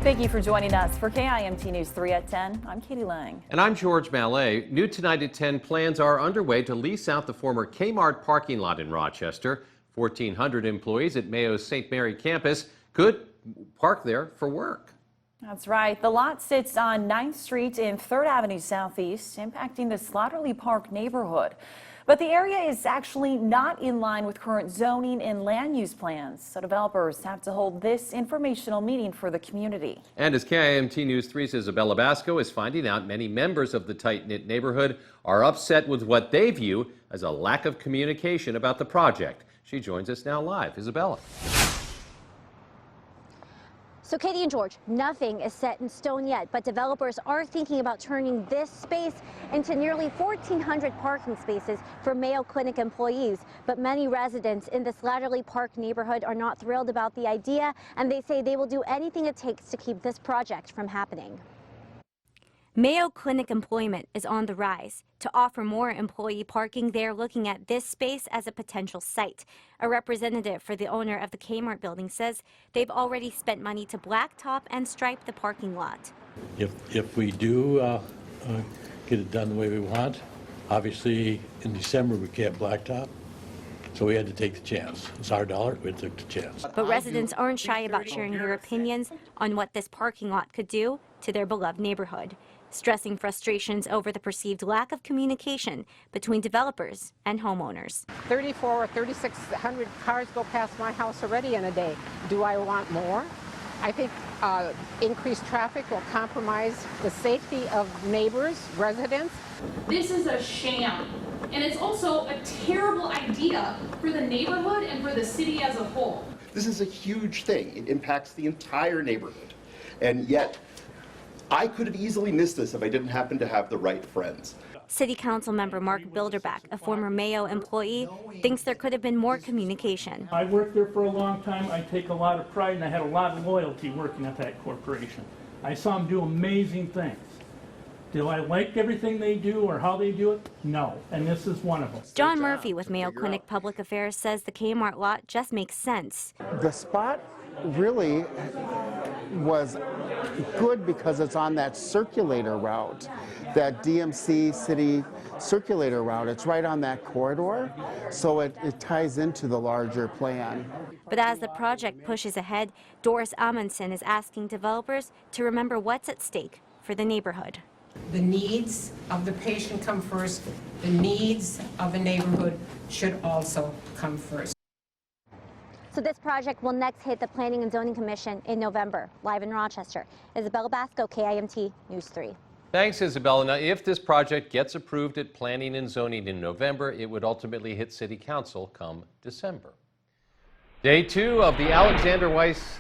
Thank you for joining us for KIMT News 3 at 10. I'm Katie Lang. And I'm George Mallet. New tonight at 10, plans are underway to lease out the former Kmart parking lot in Rochester. 1,400 employees at Mayo's St. Mary campus could park there for work. That's right. The lot sits on 9th Street in 3rd Avenue Southeast, impacting the Slattery Park neighborhood. But the area is actually not in line with current zoning and land use plans, so developers have to hold this informational meeting for the community. And as KIMT News 3's Isabella Basco is finding out, many members of the tight-knit neighborhood are upset with what they view as a lack of communication about the project. She joins us now live. Isabella. So Katie and George, nothing is set in stone yet, but developers are thinking about turning this space into nearly 1,400 parking spaces for Mayo Clinic employees. But many residents in the Slattery Park neighborhood are not thrilled about the idea, and they say they will do anything it takes to keep this project from happening. Mayo Clinic employment is on the rise. To offer more employee parking, they're looking at this space as a potential site. A representative for the owner of the Kmart building says they've already spent money to blacktop and stripe the parking lot. If we do get it done the way we want, obviously in December we can't blacktop. So we had to take the chance. It's our dollar, we took the chance. But residents aren't shy about sharing their opinions on what this parking lot could do to their beloved neighborhood, stressing frustrations over the perceived lack of communication between developers and homeowners. 3,400 or 3,600 cars go past my house already in a day. Do I want more? I think increased traffic will compromise the safety of neighbors, residents. This is a sham, and it's also a terrible idea for the neighborhood and for the city as a whole. This is a huge thing. It impacts the entire neighborhood, and yet I could have easily missed this if I didn't happen to have the right friends. City Council member Mark Bilderback, a former Mayo employee, thinks there could have been more communication. I worked there for a long time. I take a lot of pride, and I had a lot of loyalty working at that corporation. I saw them do amazing things. Do I like everything they do or how they do it? No, and this is one of them. John Murphy with Mayo Clinic Public Affairs says the Kmart lot just makes sense. The spot really was good because it's on that circulator route, that DMC city circulator route. It's right on that corridor, so it ties into the larger plan. But as the project pushes ahead, Doris Amundsen is asking developers to remember what's at stake for the neighborhood. The needs of the patient come first. The needs of the neighborhood should also come first. So this project will next hit the Planning and Zoning Commission in November. Live in Rochester, Isabella Basco, KIMT News 3. Thanks, Isabella. Now, if this project gets approved at Planning and Zoning in November, it would ultimately hit City Council come December. Day 2 of the Alexander Weiss